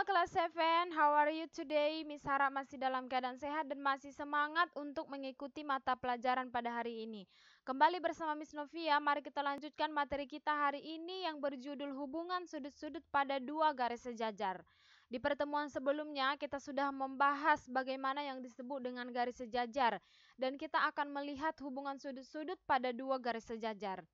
kelas 7, how are you today? Miss harap masih dalam keadaan sehat dan masih semangat untuk mengikuti mata pelajaran pada hari ini. Kembali bersama Miss Novia, mari kita lanjutkan materi kita hari ini yang berjudul hubungan sudut-sudut pada dua garis sejajar. Di pertemuan sebelumnya kita sudah membahas bagaimana yang disebut dengan garis sejajar dan kita akan melihat hubungan sudut-sudut pada dua garis sejajar.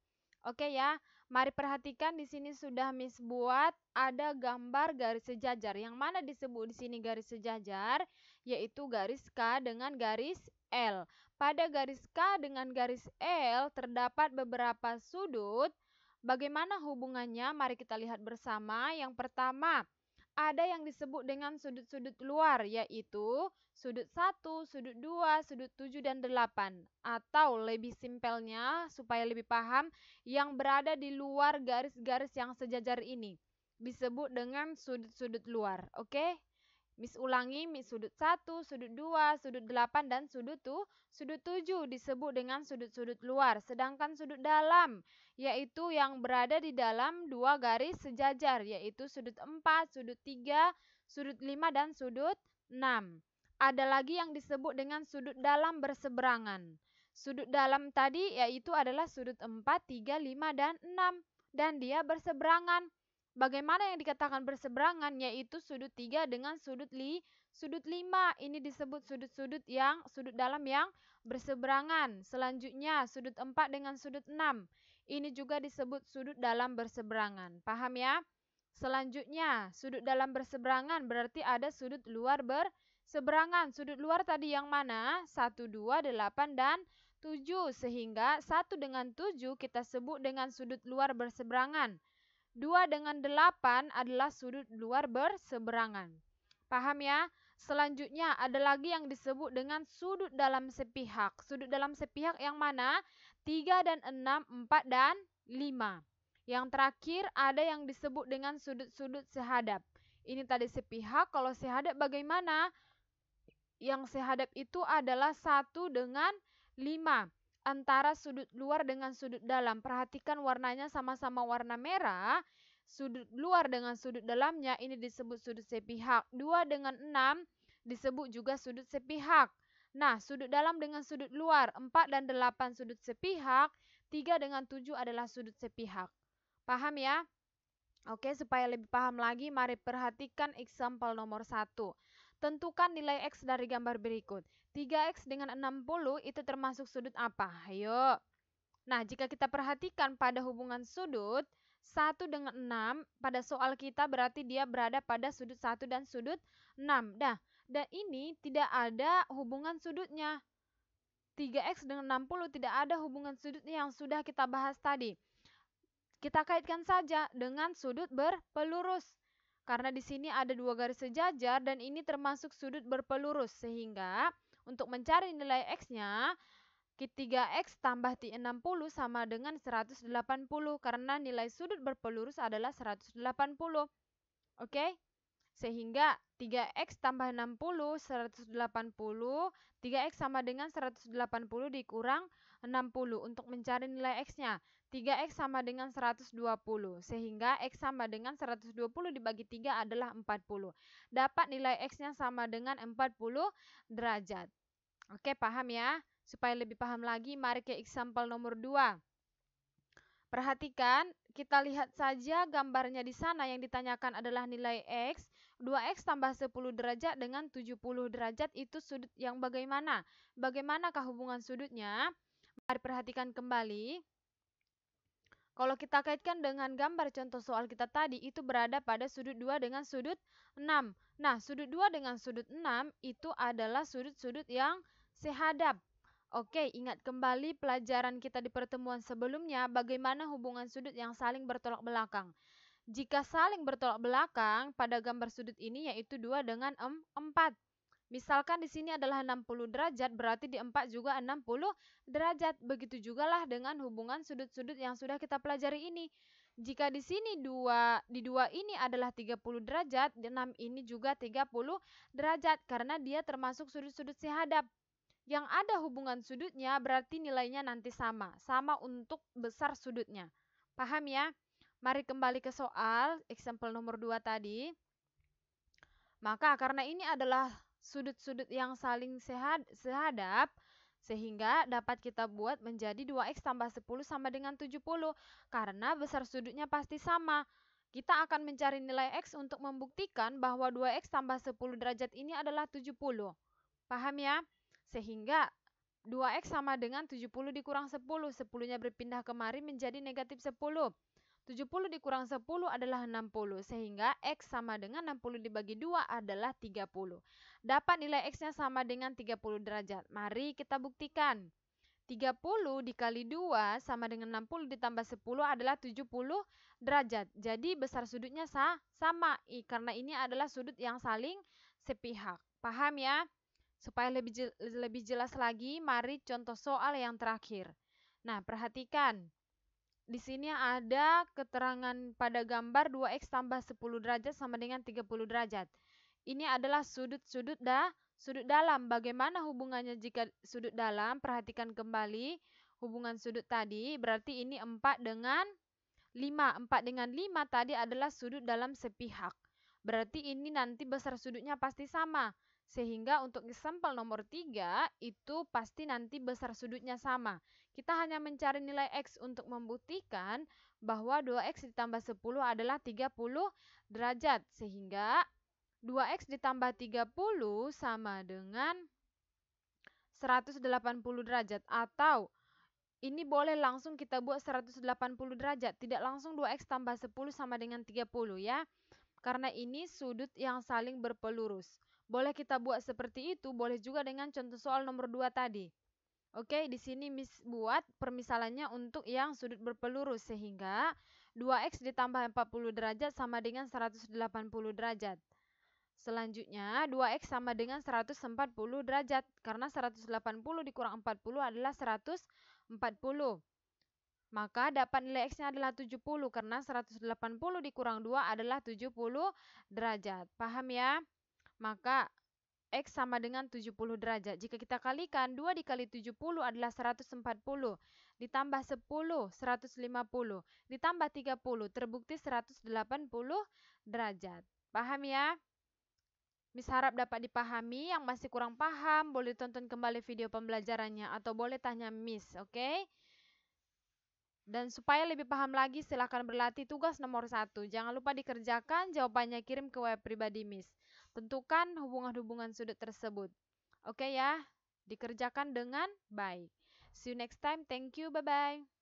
Oke ya, mari perhatikan di sini sudah Miss buat ada gambar garis sejajar. Yang mana disebut di sini garis sejajar? Yaitu garis K dengan garis L. Pada garis K dengan garis L terdapat beberapa sudut. Bagaimana hubungannya? Mari kita lihat bersama. Yang pertama, ada yang disebut dengan sudut-sudut luar, yaitu sudut 1, sudut 2, sudut 7, dan 8. Atau lebih simpelnya, supaya lebih paham, yang berada di luar garis-garis yang sejajar ini disebut dengan sudut-sudut luar. Oke? Miss ulangi, Miss sudut 1, sudut 2, sudut 8, dan sudut 7 disebut dengan sudut-sudut luar. Sedangkan sudut dalam, yaitu yang berada di dalam dua garis sejajar, yaitu sudut 4, sudut 3, sudut 5, dan sudut 6. Ada lagi yang disebut dengan sudut dalam berseberangan. Sudut dalam tadi yaitu adalah sudut 4, 3, 5, dan 6. Dan dia berseberangan. Bagaimana yang dikatakan berseberangan? Yaitu sudut 3 dengan sudut 5. Ini disebut sudut dalam yang berseberangan. Selanjutnya sudut 4 dengan sudut 6. Ini juga disebut sudut dalam berseberangan. Paham ya? Selanjutnya sudut dalam berseberangan berarti ada sudut luar berseberangan. Sudut luar tadi yang mana? 1, 2, 8, dan 7. Sehingga 1 dengan 7 kita sebut dengan sudut luar berseberangan. 2 dengan 8 adalah sudut luar berseberangan. Paham ya? Selanjutnya ada lagi yang disebut dengan sudut dalam sepihak. Sudut dalam sepihak yang mana? 3 dan 6, 4 dan 5. Yang terakhir ada yang disebut dengan sudut-sudut sehadap. Ini tadi sepihak, kalau sehadap bagaimana? Yang sehadap itu adalah 1 dengan 5. Antara sudut luar dengan sudut dalam. Perhatikan warnanya sama-sama warna merah. Sudut luar dengan sudut dalamnya ini disebut sudut sepihak. 2 dengan 6 disebut juga sudut sepihak. Nah, sudut dalam dengan sudut luar 4 dan 8 sudut sepihak. 3 dengan 7 adalah sudut sepihak. Paham ya? Oke, supaya lebih paham lagi, mari perhatikan example nomor 1. Tentukan nilai X dari gambar berikut. 3X dengan 60 itu termasuk sudut apa? Ayo. Nah, jika kita perhatikan pada hubungan sudut, 1 dengan 6, pada soal kita berarti dia berada pada sudut 1 dan sudut 6. Nah, dan ini tidak ada hubungan sudutnya. 3X dengan 60 tidak ada hubungan sudutnya yang sudah kita bahas tadi. Kita kaitkan saja dengan sudut berpelurus. Karena di sini ada dua garis sejajar dan ini termasuk sudut berpelurus. Sehingga untuk mencari nilai X-nya, 3X tambah 60 sama dengan 180. Karena nilai sudut berpelurus adalah 180. Oke? Sehingga 3X tambah 60, 180. 3X sama dengan 180 dikurang 60 untuk mencari nilai X-nya. 3X sama dengan 120. Sehingga X sama dengan 120 dibagi 3 adalah 40. Dapat nilai X-nya sama dengan 40 derajat. Oke, paham ya? Supaya lebih paham lagi, mari ke example nomor 2. Perhatikan, kita lihat saja gambarnya di sana yang ditanyakan adalah nilai X. 2X tambah 10 derajat dengan 70 derajat itu sudut yang bagaimana? Bagaimanakah hubungan sudutnya? Mari perhatikan kembali. Kalau kita kaitkan dengan gambar contoh soal kita tadi, itu berada pada sudut 2 dengan sudut 6. Nah, sudut 2 dengan sudut 6 itu adalah sudut-sudut yang sehadap. Oke, ingat kembali pelajaran kita di pertemuan sebelumnya, bagaimana hubungan sudut yang saling bertolak belakang. Jika saling bertolak belakang pada gambar sudut ini yaitu 2 dengan 4. Misalkan di sini adalah 60 derajat, berarti di 4 juga 60 derajat. Begitu juga lah dengan hubungan sudut-sudut yang sudah kita pelajari ini. Jika di sini di 2 ini adalah 30 derajat, di 6 ini juga 30 derajat karena dia termasuk sudut-sudut sehadap. Yang ada hubungan sudutnya berarti nilainya nanti sama. Sama untuk besar sudutnya. Paham ya? Mari kembali ke soal, example nomor 2 tadi. Maka karena ini adalah sudut-sudut yang saling sehadap, sehingga dapat kita buat menjadi 2x tambah 10 sama dengan 70. Karena besar sudutnya pasti sama. Kita akan mencari nilai x untuk membuktikan bahwa 2x tambah 10 derajat ini adalah 70. Paham ya? Sehingga 2x sama dengan 70 dikurang 10. 10-nya berpindah kemari menjadi negatif 10. 70 dikurang 10 adalah 60, sehingga X sama dengan 60 dibagi 2 adalah 30. Dapat nilai X-nya sama dengan 30 derajat. Mari kita buktikan. 30 dikali 2 sama dengan 60 ditambah 10 adalah 70 derajat. Jadi besar sudutnya sama, karena ini adalah sudut yang saling sepihak. Paham ya? Supaya lebih jelas lagi, mari contoh soal yang terakhir. Nah, perhatikan. Di sini ada keterangan pada gambar 2x tambah 10 derajat sama dengan 30 derajat. Ini adalah sudut dalam. Bagaimana hubungannya jika sudut dalam? Perhatikan kembali hubungan sudut tadi. Berarti ini 4 dengan 5. 4 dengan 5 tadi adalah sudut dalam sepihak. Berarti ini nanti besar sudutnya pasti sama. Sehingga untuk sampel nomor 3 itu pasti nanti besar sudutnya sama. Kita hanya mencari nilai X untuk membuktikan bahwa 2X ditambah 10 adalah 30 derajat. Sehingga 2X ditambah 30 sama dengan 180 derajat. Atau ini boleh langsung kita buat 180 derajat. Tidak langsung 2X tambah 10 sama dengan 30 ya. Karena ini sudut yang saling berpelurus. Boleh kita buat seperti itu, boleh juga dengan contoh soal nomor 2 tadi. Oke, di sini buat permisalannya untuk yang sudut berpelurus, sehingga 2x ditambah 40 derajat sama dengan 180 derajat. Selanjutnya 2x sama dengan 140 derajat, karena 180 dikurang 40 adalah 140. Maka dapat nilai X-nya adalah 70 karena 180 dikurang 2 adalah 70 derajat. Paham ya? Maka X sama dengan 70 derajat. Jika kita kalikan, 2 dikali 70 adalah 140. Ditambah 10, 150. Ditambah 30, terbukti 180 derajat. Paham ya? Miss harap dapat dipahami. Yang masih kurang paham, boleh tonton kembali video pembelajarannya atau boleh tanya Miss, oke? Dan supaya lebih paham lagi, silakan berlatih tugas nomor 1. Jangan lupa dikerjakan, jawabannya kirim ke web pribadi Miss. Tentukan hubungan-hubungan sudut tersebut. Oke ya, dikerjakan dengan baik. See you next time. Thank you. Bye-bye.